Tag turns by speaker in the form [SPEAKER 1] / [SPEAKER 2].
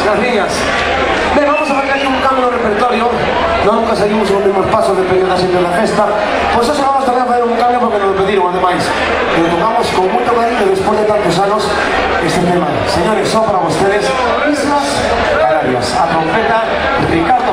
[SPEAKER 1] las niñas. Bien, vamos a ver aquí un cambio de repertorio. No, nunca seguimos los mismos pasos de pequeña siempre en la festa. Pues eso vamos también a hacer un cambio porque nos lo pediron, además. Lo tocamos con mucho cariño después de tantos años este tema. Señores, son para ustedes Islas Canarias. A trompeta, Ricardo.